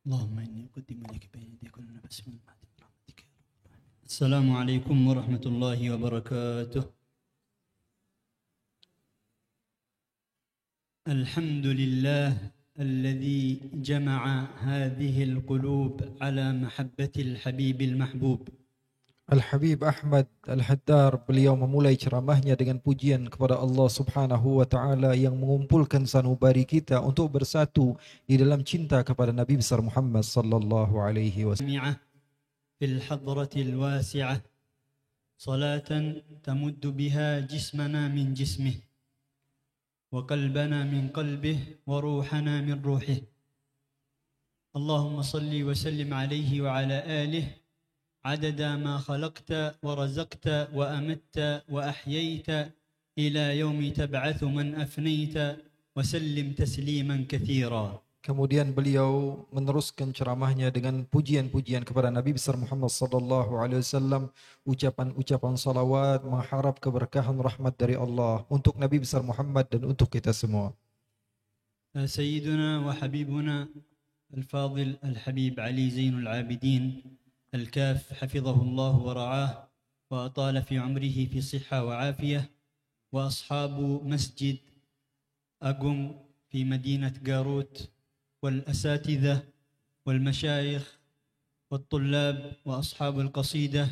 اللهم إني أقدم لك بين يدي كل نفس من بعد برحمتك. السلام عليكم ورحمة الله وبركاته. الحمد لله الذي جمع هذه القلوب على محبة الحبيب المحبوب. Al-Habib Ahmad Al-Haddar, beliau memulai ceramahnya dengan pujian kepada Allah Subhanahu wa taala yang mengumpulkan sanubari kita untuk bersatu di dalam cinta kepada Nabi besar Muhammad sallallahu alaihi wasallam. في الحضرة الواسعة صلاة تمد بها جسمنا من جسمه وقلبنا من قلبه وروحنا من روحه. اللهم صل وسلم عليه وعلى آله عدد ما خلقت ورزقت وأمت وأحييت إلى يوم تبعث من أفنيت وسلم تسليما كثيرا. Kemudian beliau meneruskan ceramahnya dengan pujian-pujian kepada Nabi besar Muhammad sallallahu alaihi wasallam, ucapan-ucapan salawat mengharap keberkahan rahmat dari Allah untuk Nabi besar Muhammad dan untuk kita semua. سيدنا وحبيبنا الفاضل الحبيب علي زين العابدين الكاف حفظه الله ورعاه وأطال في عمره في صحة وعافية، وأصحاب مسجد أقم في مدينة جاروت والأساتذة والمشايخ والطلاب وأصحاب القصيدة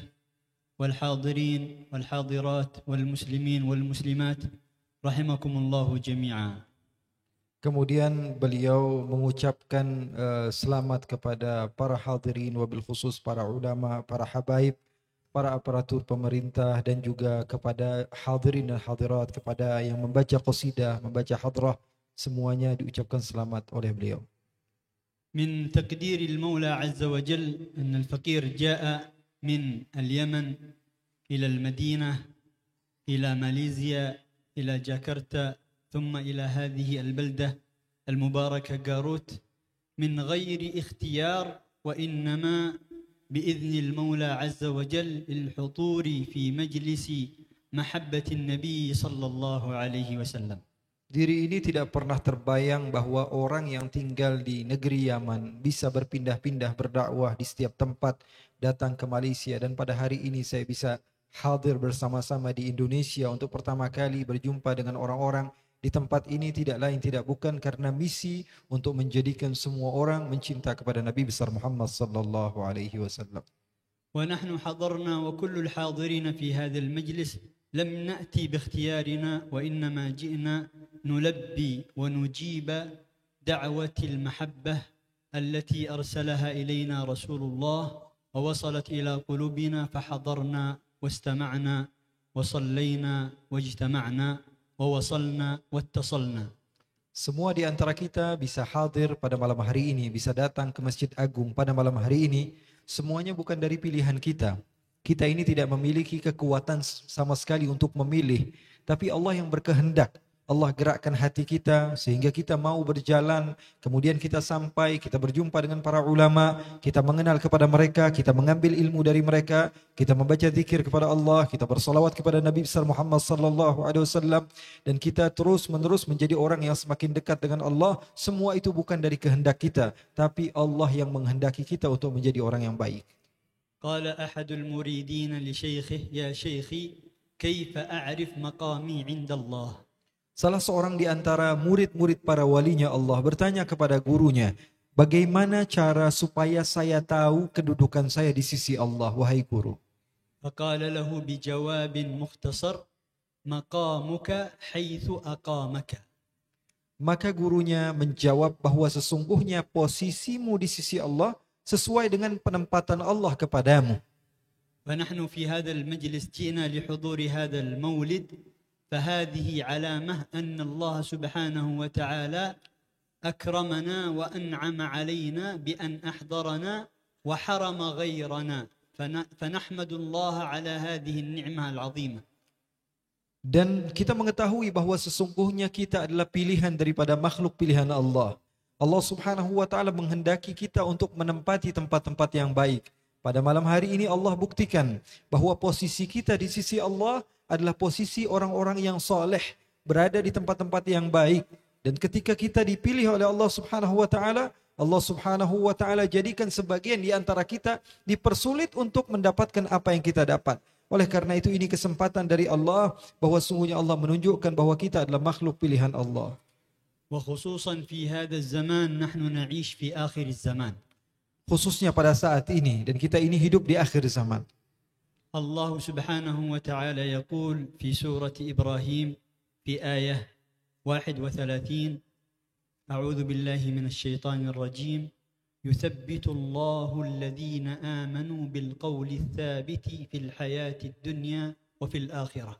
والحاضرين والحاضرات والمسلمين والمسلمات رحمكم الله جميعا. Kemudian beliau mengucapkan selamat kepada para hadirin, wabil khusus para ulama, para habaib, para aparatur pemerintah dan juga kepada hadirin dan hadirat, kepada yang membaca qasidah, membaca hadrah, semuanya diucapkan selamat oleh beliau. من تقدير المولى عز وجل أن الفقير جاء من اليمن إلى المدينة إلى ماليزيا إلى جاكرتا ثم إلى هذه البلدة المباركة جاروت من غير اختيار، وإنما بإذن المولى عز وجل للحضور في مجلس محبة النبي صلى الله عليه وسلم. Diri ini tidak pernah terbayang bahwa orang yang tinggal di negeri Yaman bisa berpindah-pindah berdakwah di setiap tempat, datang ke Malaysia, dan pada hari ini saya bisa hadir bersama-sama di Indonesia untuk pertama kali berjumpa dengan orang-orang di tempat ini, tidak lain tidak bukan karena misi untuk menjadikan semua orang mencinta kepada Nabi besar Muhammad sallallahu alaihi wasallam. ونحن حضرنا وكل الحاضرين في هذا المجلس لم نأتي باختيارنا، وإنما جئنا نلبي ونجيب دعوة المحبة التي أرسلها إلينا رسول الله ووصلت إلى قلوبنا، فحضرنا واستمعنا وصلينا واجتمعنا ووصلنا واتصلنا. Semua di antara kita bisa hadir pada malam hari ini, bisa datang ke Masjid Agung pada malam hari ini. Semuanya bukan dari pilihan kita. Kita ini tidak memiliki kekuatan sama sekali untuk memilih, tapi Allah yang berkehendak. Allah gerakkan hati kita sehingga kita mau berjalan, kemudian kita sampai, kita berjumpa dengan para ulama, kita mengenal kepada mereka, kita mengambil ilmu dari mereka, kita membaca zikir kepada Allah, kita bersalawat kepada Nabi besar Muhammad sallallahu alaihi wasallam, dan kita terus-menerus menjadi orang yang semakin dekat dengan Allah. Semua itu bukan dari kehendak kita, tapi Allah yang menghendaki kita untuk menjadi orang yang baik. قال أحد المريدين لشيخه يا شيخي كيف أعرف مقامي عند الله. Salah seorang di antara murid-murid para walinya Allah bertanya kepada gurunya, bagaimana cara supaya saya tahu kedudukan saya di sisi Allah, wahai guru? فقال له بجواب مختصر مقامك حيث أقامك. Maka gurunya menjawab bahwa sesungguhnya posisimu di sisi Allah sesuai dengan penempatan Allah kepadamu. فنحن في هذا المجلس جئنا لحضور هذا المولد، فهذه علامة أن الله سبحانه وتعالى أكرمنا وأنعم علينا بأن أحضرنا وحرم غيرنا، فنحمد الله على هذه النعمة العظيمة. Dan kita mengetahui bahwa sesungguhnya kita adalah pilihan daripada makhluk pilihan Allah. Allah Subhanahu wa taala menghendaki kita untuk menempati tempat-tempat yang baik. Pada malam hari ini Allah buktikan bahwa posisi kita di sisi Allah adalah posisi orang-orang yang soleh, berada di tempat-tempat yang baik. Dan ketika kita dipilih oleh Allah Subhanahu wa taala, Allah Subhanahu wa taala jadikan sebagian di antara kita dipersulit untuk mendapatkan apa yang kita dapat. Oleh karena itu ini kesempatan dari Allah bahwa sungguhnya Allah menunjukkan bahwa kita adalah makhluk pilihan Allah. وخصوصا في هذا الزمان نحن نعيش في آخر الزمان. Khususnya pada saat ini, dan kita ini hidup di akhir zaman. الله سبحانه وتعالى يقول في سورة إبراهيم في آية 31: أعوذ بالله من الشيطان الرجيم يثبت الله الذين آمنوا بالقول الثابت في الحياة الدنيا وفي الآخرة.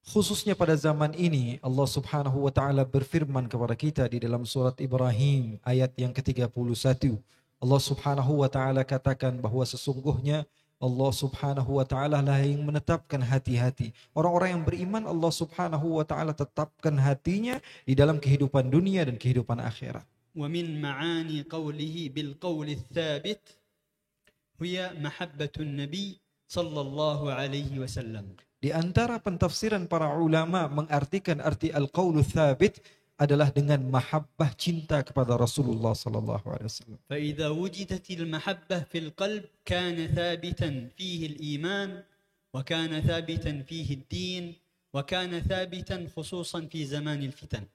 Khususnya pada zaman ini Allah Subhanahu wa taala berfirman kepada kita di dalam surat Ibrahim ayat yang ke-31. Allah Subhanahu wa taala katakan bahwa sesungguhnya Allah Subhanahu wa taala lah yang menetapkan hati-hati. Orang-orang yang beriman Allah Subhanahu wa taala tetapkan hatinya di dalam kehidupan dunia dan kehidupan akhirat. ومن معاني قوله بالقول الثابت هي محبة النبي صلى الله عليه وسلم. Di antara pentafsiran para ulama mengartikan arti al-qaulu tsabit adalah dengan mahabbah cinta kepada Rasulullah sallallahu alaihi wasallam. فإذا وجدت المحبة في القلب كان ثابتا فيه الإيمان وكان ثابتا فيه الدين وكان ثابتا خصوصا في زمان الفتن.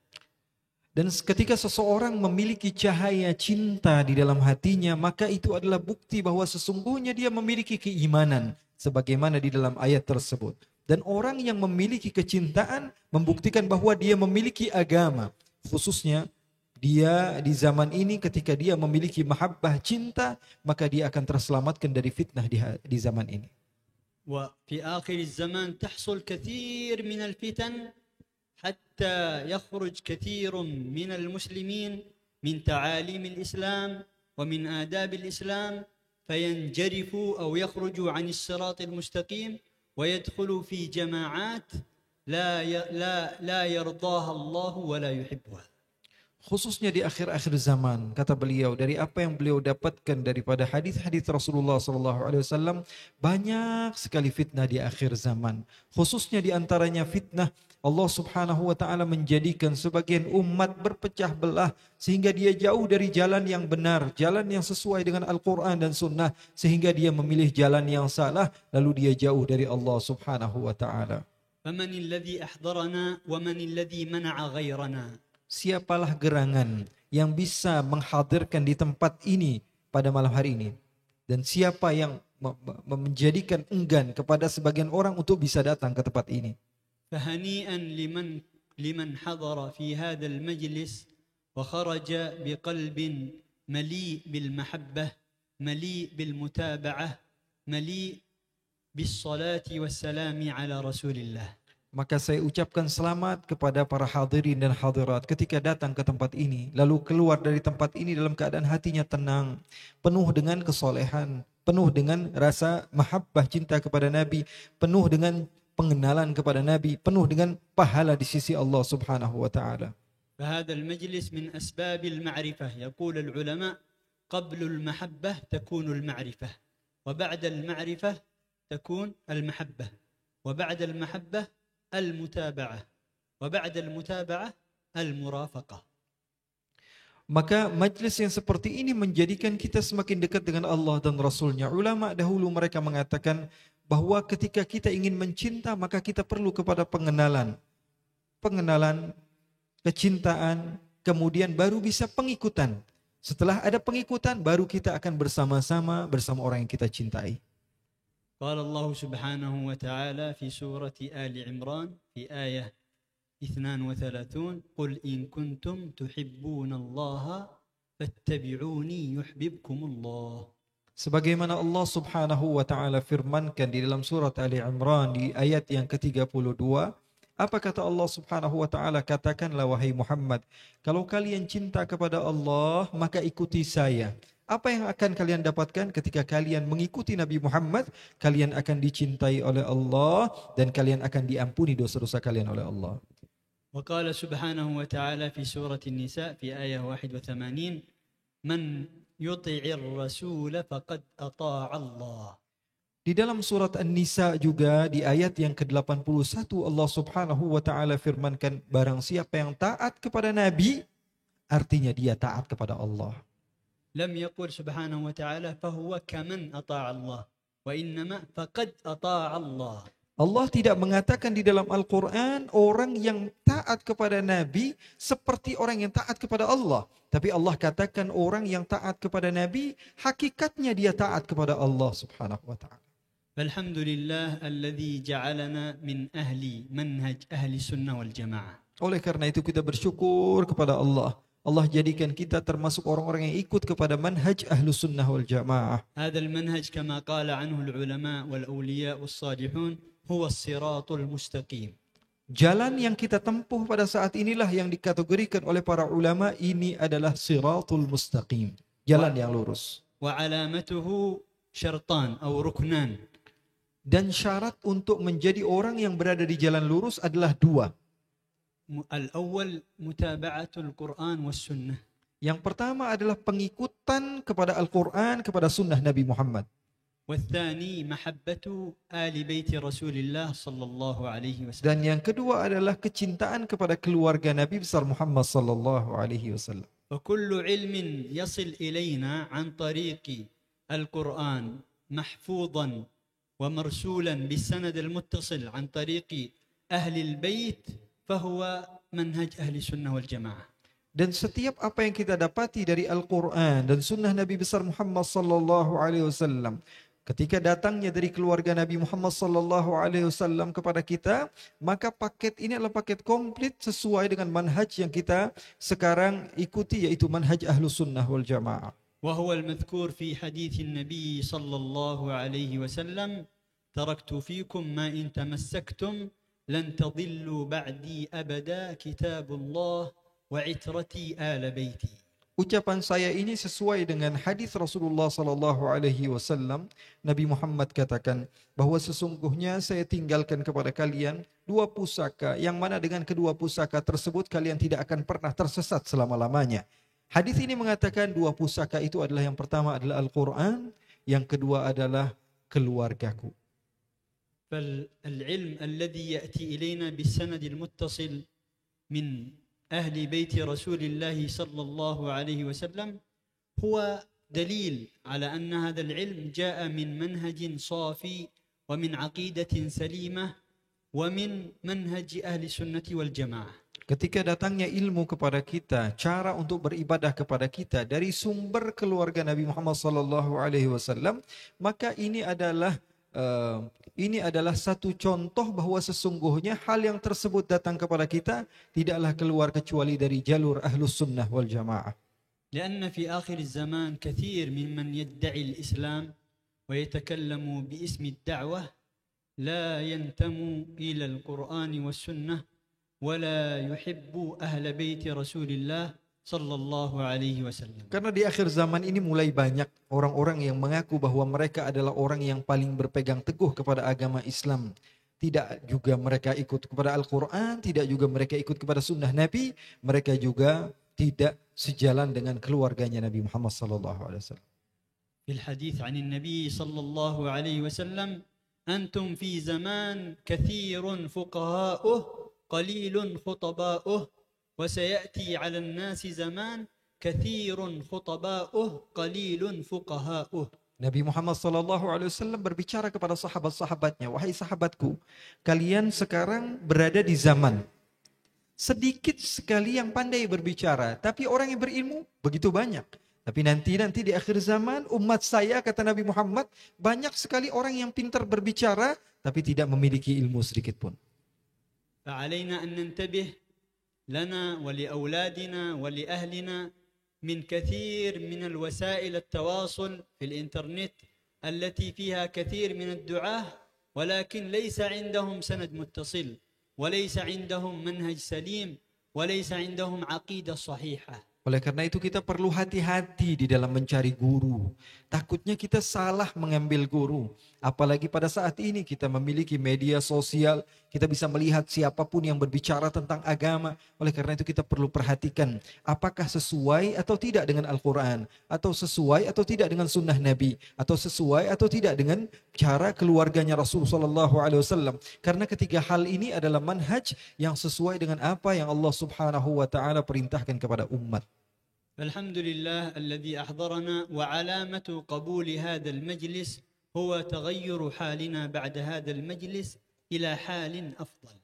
Dan ketika seseorang memiliki cahaya cinta di dalam hatinya, maka itu adalah bukti bahwa sesungguhnya dia memiliki keimanan sebagaimana di dalam ayat tersebut. Dan orang yang memiliki kecintaan membuktikan bahwa dia memiliki agama. Khususnya dia di zaman ini ketika dia memiliki mahabbah cinta, maka dia akan terselamatkan dari fitnah di zaman ini. وفي آخر الزمان تحصل كثير من الفتن حتى يخرج كثير من المسلمين من تعاليم الإسلام ومن آداب الإسلام فينجرفوا أو يخرجوا عن الصراط المستقيم ويدخلوا في جماعات لا يرضاها الله ولا يحبها. Khususnya di akhir-akhir zaman, kata beliau, dari apa yang beliau dapatkan daripada hadis-hadis Rasulullah SAW, banyak sekali fitnah di akhir zaman. Khususnya di antaranya fitnah Allah Subhanahu wa taala menjadikan sebagian umat berpecah belah sehingga dia jauh dari jalan yang benar, jalan yang sesuai dengan Al-Qur'an dan Sunnah, sehingga dia memilih jalan yang salah lalu dia jauh dari Allah Subhanahu wa taala. فمن الذي أحضرنا ومن الذي منع غيرنا. Siapalah gerangan yang bisa menghadirkan di tempat ini pada malam hari ini, dan siapa yang menjadikan enggan kepada sebagian orang untuk bisa datang ke tempat ini. فهنيئا لمن حضر في هذا المجلس وخرج بقلب مليء بالمحبة مليء بالمتابعة مليء بالصلاة والسلام على رسول الله. Maka saya ucapkan selamat kepada para hadirin dan hadirat ketika datang ke tempat ini, lalu keluar dari tempat ini dalam keadaan hatinya tenang, penuh dengan kesolehan, penuh dengan rasa mahabbah cinta kepada Nabi, penuh dengan pengenalan kepada Nabi, penuh dengan pahala di sisi Allah Subhanahu wa taala. فهذا المجلس من أسباب المعرفة. يقول العلماء قبل المحبة تكون المعرفة وبعد المعرفة تكون المحبة وبعد المحبة المتابعة وبعد المتابعة المرافقة. Maka majlis yang seperti ini menjadikan kita semakin dekat dengan Allah dan Rasulnya. Ulama dahulu mereka mengatakan bahwa ketika kita ingin mencinta maka kita perlu kepada pengenalan, kecintaan, kemudian baru bisa pengikutan. Setelah ada pengikutan baru kita akan bersama-sama bersama orang yang kita cintai. قال الله سبحانه وتعالى في سورة آل عمران في آية 32: قل إن كنتم تحبون الله فاتبعوني يحببكم الله. Sebagaimana Allah Subhanahu wa taala firmankan di dalam surat Ali Imran di ayat yang ke-32, apa kata Allah Subhanahu wa taala? Katakanlah wahai Muhammad, kalau kalian cinta kepada Allah, maka ikuti saya. Apa yang akan kalian dapatkan ketika kalian mengikuti Nabi Muhammad? Kalian akan dicintai oleh Allah dan kalian akan diampuni dosa-dosa kalian oleh Allah. وقال سبحانه وتعالى في سورة النساء في آية 81: من يطع الرسول فقد أطاع الله. Di dalam surat An-Nisa juga di ayat yang ke-81 Allah Subhanahu wa taala firmankan, barang siapa yang taat kepada Nabi, artinya dia taat kepada Allah. لم يقل سبحانه وتعالى فهو كمن أطاع الله وإنما فقد أطاع الله. Allah tidak mengatakan di dalam Al-Quran orang yang taat kepada Nabi seperti orang yang taat kepada Allah. Tapi Allah katakan orang yang taat kepada Nabi, hakikatnya dia taat kepada Allah subhanahu wa ta'ala. فالحمد لله الذي جعلنا من أهل منهج أهل السنة والجماعة. Oleh karena itu kita bersyukur kepada Allah. Allah jadikan kita termasuk orang-orang yang ikut kepada manhaj Ahlus Sunnah wal Jamaah. هذا المنهج كما قال عنه العلماء والأولياء والصالحون هو الصراط المستقيم. Jalan yang kita tempuh pada saat inilah yang dikategorikan oleh para ulama ini adalah siratul mustaqim, jalan yang lurus. وعلامته شرطان أو ركنان. Dan syarat untuk menjadi orang yang berada di jalan lurus adalah dua. الأول متابعة القرآن والسنة. Yang pertama adalah pengikutan kepada Al-Quran, kepada sunnah Nabi Muhammad. والثاني محبة آل بيت رسول الله صلى الله عليه وسلم. Dan yang kedua adalah kecintaan kepada keluarga Nabi besar Muhammad sallallahu alaihi wasallam. وكل علم يصل إلينا عن طريق القرآن محفوظا ومرسولا بالسند المتصل عن طريق أهل البيت فهو منهج أهل السنة والجماعة. Dan setiap apa yang kita dapati dari Al-Quran dan sunnah Nabi besar Muhammad sallallahu alaihi wasallam ketika datangnya dari keluarga Nabi Muhammad sallallahu alaihi wasallam kepada kita, maka paket ini adalah paket komplit sesuai dengan manhaj yang kita sekarang ikuti, yaitu manhaj Ahlus Sunnah wal Jamaah. وهو المذكور في حديث النبي صلى الله عليه وسلم تركت فيكم ما إن تمسكتم لن تضلوا بعدي أبدا كتاب الله وعترتي آل بيتي. Ucapan saya ini sesuai dengan hadis Rasulullah sallallahu alaihi wasallam. Nabi Muhammad katakan bahwa sesungguhnya saya tinggalkan kepada kalian dua pusaka yang mana dengan kedua pusaka tersebut kalian tidak akan pernah tersesat selama-lamanya. Hadis ini mengatakan dua pusaka itu adalah, yang pertama adalah Al-Quran, yang kedua adalah keluargaku. فالعلم الذي يأتي إلينا بالسند المتصل من أهل بيت رسول الله صلى الله عليه وسلم هو دليل على أن هذا العلم جاء من منهج صافي ومن عقيدة سليمة ومن منهج أهل السنة والجماعة. Ketika datangnya ilmu kepada kita, cara untuk beribadah kepada kita dari sumber keluarga Nabi Muhammad sallallahu alaihi wasallam, maka ini adalah satu contoh bahwa sesungguhnya hal yang tersebut datang kepada kita tidaklah keluar kecuali dari jalur Ahlus Sunnah wal Jamaah. لأن في آخر الزمان كثير ممن يدعي الإسلام ويتكلم باسم الدعوة لا ينتموا إلى القرآن والسنة ولا يحب أهل بيت رسول الله صلى الله عليه وسلم. Karena di akhir zaman ini mulai banyak orang-orang yang mengaku bahwa mereka adalah orang yang paling berpegang teguh kepada agama Islam. Tidak juga mereka ikut kepada Al-Quran, tidak juga mereka ikut kepada sunnah Nabi, mereka juga tidak sejalan dengan keluarganya Nabi Muhammad sallallahu alaihi wasallam. في الحديث عن النبي صلى الله عليه وسلم أنتم في زمان كثير فقهاؤه قليل خطباؤه وسيأتي على الناس زمان كثير خطباؤه قليل فقهاؤه. Nabi Muhammad SAW berbicara kepada sahabat-sahabatnya, wahai sahabatku, kalian sekarang berada di zaman sedikit sekali yang pandai berbicara, tapi orang yang berilmu begitu banyak. Tapi nanti di akhir zaman umat saya, kata Nabi Muhammad, banyak sekali orang yang pintar berbicara tapi tidak memiliki ilmu sedikit pun. فعلينا أن ننتبه لنا ولأولادنا ولأهلنا من كثير من الوسائل التواصل في الإنترنت التي فيها كثير من الدعاة ولكن ليس عندهم سند متصل وليس عندهم منهج سليم وليس عندهم عقيدة صحيحة. Oleh karena itu kita perlu hati-hati di dalam mencari guru. Takutnya kita salah mengambil guru. Apalagi pada saat ini kita memiliki media sosial, kita bisa melihat siapapun yang berbicara tentang agama. Oleh karena itu kita perlu perhatikan apakah sesuai atau tidak dengan Al-Quran, atau sesuai atau tidak dengan sunnah Nabi, atau sesuai atau tidak dengan cara keluarganya Rasulullah SAW. Karena ketiga hal ini adalah manhaj yang sesuai dengan apa yang Allah Subhanahu wa Ta'ala perintahkan kepada umat. فالحمد لله الذي أحضرنا، وعلامة قبول هذا المجلس هو تغير حالنا بعد هذا المجلس إلى حال أفضل.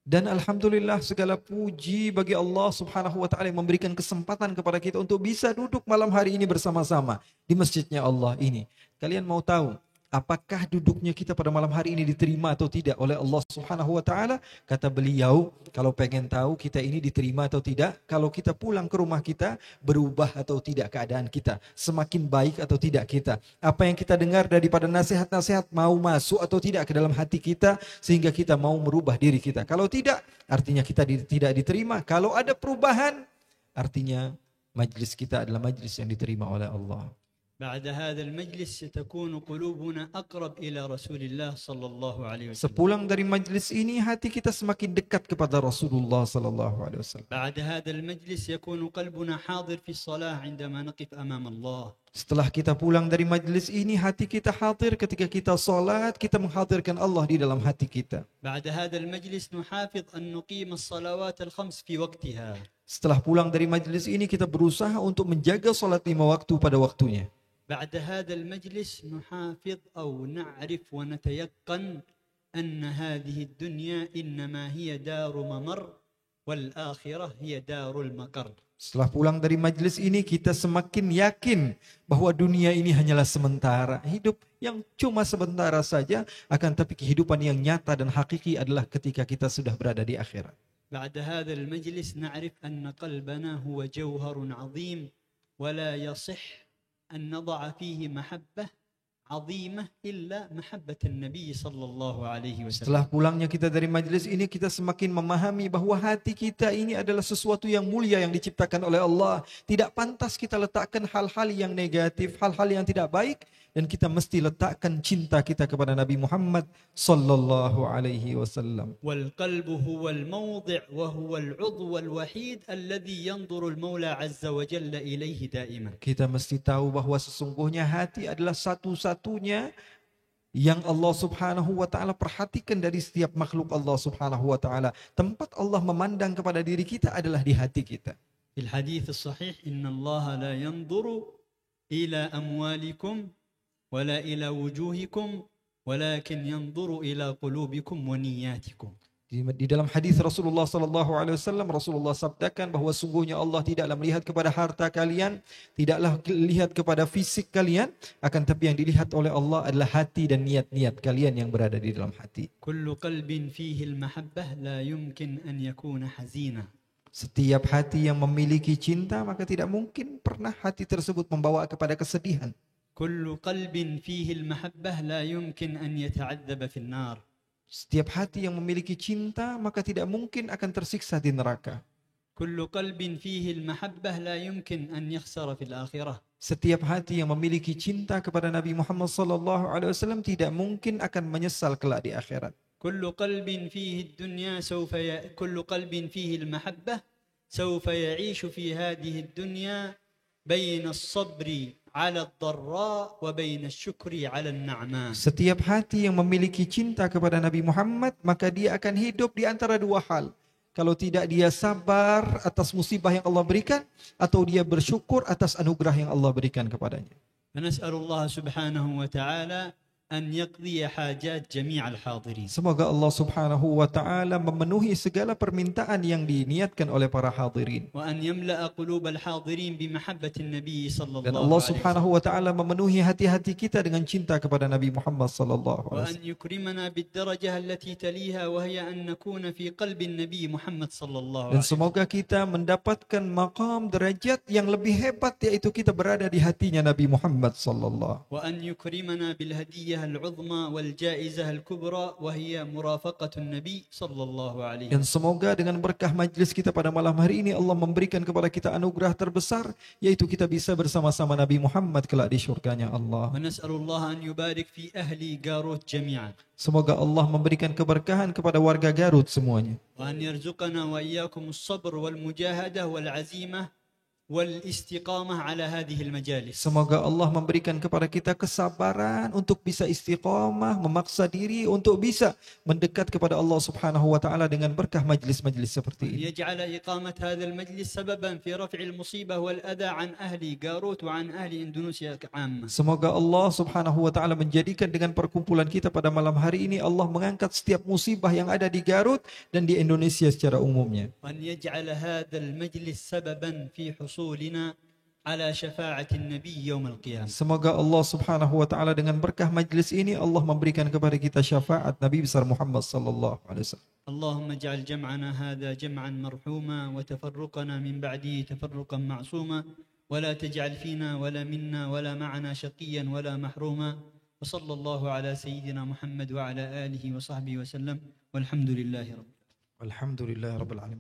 Dan alhamdulillah segala puji bagi Allah Subhanahu wa taala yang memberikan kesempatan kepada kita untuk bisa duduk malam hari ini bersama-sama di masjidnya Allah ini. Kalian mau tahu apakah duduknya kita pada malam hari ini diterima atau tidak oleh Allah Subhanahu wa taala? Kata beliau, kalau pengen tahu kita ini diterima atau tidak, kalau kita pulang ke rumah kita, berubah atau tidak keadaan kita, semakin baik atau tidak kita. Apa yang kita dengar daripada nasihat-nasihat mau masuk atau tidak ke dalam hati kita sehingga kita mau merubah diri kita. Kalau tidak, artinya kita tidak diterima. Kalau ada perubahan, artinya majlis kita adalah majlis yang diterima oleh Allah. بعد هذا المجلس ستكون قلوبنا أقرب إلى رسول الله صلى الله عليه وسلم. Sepulang dari majlis ini, hati kita semakin dekat kepada Rasulullah sallallahu alaihi wasallam. بعد هذا المجلس يكون قلبنا حاضر في الصلاة عندما نقف أمام الله. Setelah kita pulang dari majlis ini, hati kita hadir ketika kita salat, kita menghadirkan Allah di dalam hati kita. بعد هذا المجلس نحافظ أن نقيم الصلوات الخمس في وقتها. Setelah pulang dari majlis ini, kita berusaha untuk menjaga salat 5 waktu pada waktunya. بعد هذا المجلس نحافظ أو نعرف ونتيقن أن هذه الدنيا إنما هي دار ممر والآخرة هي دار المقر. Setelah pulang dari majlis ini, kita semakin yakin bahwa dunia ini hanyalah sementara. Hidup yang cuma sementara saja, akan tapi kehidupan yang nyata dan hakiki adalah ketika kita sudah berada di akhirat. بعد هذا المجلس نعرف أن قلبنا هو جوهر عظيم ولا يصح أن نضع فيه محبة عظيمة إلا محبة النبي صلى الله عليه وسلم. Setelah pulangnya kita dari majlis ini, kita semakin memahami bahwa hati kita ini adalah sesuatu yang mulia yang diciptakan oleh Allah. Tidak pantas kita letakkan hal-hal yang negatif, hal-hal yang tidak baik, dan kita mesti letakkan cinta kita kepada Nabi Muhammad sallallahu alaihi wasallam. والقلب هو الموضع وهو العضو الوحيد الذي ينظر المولى عز وجل إليه دائما. Kita mesti tahu bahwa sesungguhnya hati adalah satu-satunya yang Allah Subhanahu wa taala perhatikan dari setiap makhluk Allah Subhanahu wa taala. Tempat Allah memandang kepada diri kita adalah di hati kita. في الحديث الصحيح إن الله لا ينظر إلى أموالكم ولا إلى وجوهكم ولكن ينظر إلى قلوبكم ونياتكم. Di dalam hadis Rasulullah sallallahu alaihi wasallam, Rasulullah sabdakan bahwa sungguhnya Allah tidaklah melihat kepada harta kalian, tidaklah lihat kepada fisik kalian, akan tapi yang dilihat oleh Allah adalah hati dan niat-niat kalian yang berada di dalam hati. كل قلب فيه المحبة لا يمكن أن يكون حزينا. Setiap hati yang memiliki cinta, maka tidak mungkin pernah hati tersebut membawa kepada kesedihan. كل قلب فيه المحبة لا يمكن أن يتعذب في النار. Setiap hati yang memiliki cinta, maka tidak mungkin akan tersiksa di neraka. كل قلب فيه المحبة لا يمكن أن يخسر في الآخرة. Setiap hati yang memiliki cinta kepada Nabi Muhammad sallallahu alaihi wasallam tidak mungkin akan menyesal kelak di akhirat. كل قلب فيه الدنيا كل قلب فيه المحبة سوف يعيش في هذه الدنيا بين الصبر على الضراء وبين الشكر على النعماء. Setiap hati yang memiliki cinta kepada Nabi Muhammad, maka dia akan hidup di antara dua hal. Kalau tidak, dia sabar atas musibah yang Allah berikan, atau dia bersyukur atas anugerah yang Allah berikan kepadanya. فنسأل الله سبحانه وتعالى أن يقضي حاجات جميع الحاضرين. Semoga Allah Subhanahu wa taala memenuhi segala permintaan yang diniatkan oleh para hadirin. وأن يملأ قلوب الحاضرين بمحبة النبي صلى الله Dan عليه Allah وسلم. Subhanahu wa taala memenuhi hati-hati kita dengan cinta kepada Nabi Muhammad sallallahu alaihi وأن wasallam. يكرمنا بالدرجة التي تليها وهي أن نكون في قلب النبي محمد صلى الله عليه Dan وسلم. semoga kita mendapatkan maqam derajat yang lebih hebat, yaitu kita berada di hatinya Nabi Muhammad sallallahu. وأن يكرمنا بالهدية العظمى والجائزة الكبرى وهي مرافقة النبي صلى الله عليه Dan وسلم. semoga dengan berkah majlis kita pada malam hari ini, Allah memberikan kepada kita anugerah terbesar, yaitu kita bisa bersama-sama Nabi Muhammad kelak di syurganya Allah. ونسأل الله أن يبارك في أهل جاروت جميعا Semoga Allah memberikan keberkahan kepada warga Garut semuanya. وأن يرزقنا وإياكم الصبر والمجاهدة والعزيمة والاستقامة على هذه المجالس. Semoga Allah memberikan kepada kita kesabaran untuk bisa istiqamah, memaksa diri untuk bisa mendekat kepada Allah Subhanahu wa taala dengan berkah majlis-majlis seperti ini. يجعل إقامة هذا المجلس سببا في رفع المصيبة والأذى عن أهل جاروت وعن أهل إندونيسيا عامة. Semoga Allah Subhanahu wa taala menjadikan dengan perkumpulan kita pada malam hari ini Allah mengangkat setiap musibah yang ada di Garut dan di Indonesia secara umumnya. وأن يجعل هذا المجلس سببا في حصولنا على شفاعة النبي يوم القيامة. Semoga Allah Subhanahu wa taala dengan berkah majlis ini Allah memberikan kepada kita syafaat Nabi besar Muhammad sallallahu alaihi wasallam. اللهم اجعل جمعنا هذا جمعا مرحوما وتفرقنا من بعده تفرقا معصوما ولا تجعل فينا ولا منا ولا معنا شقيا ولا محروما وصلى الله على سيدنا محمد وعلى آله وصحبه وسلم والحمد لله رب العالمين. Alhamdulillah rabbil alamin.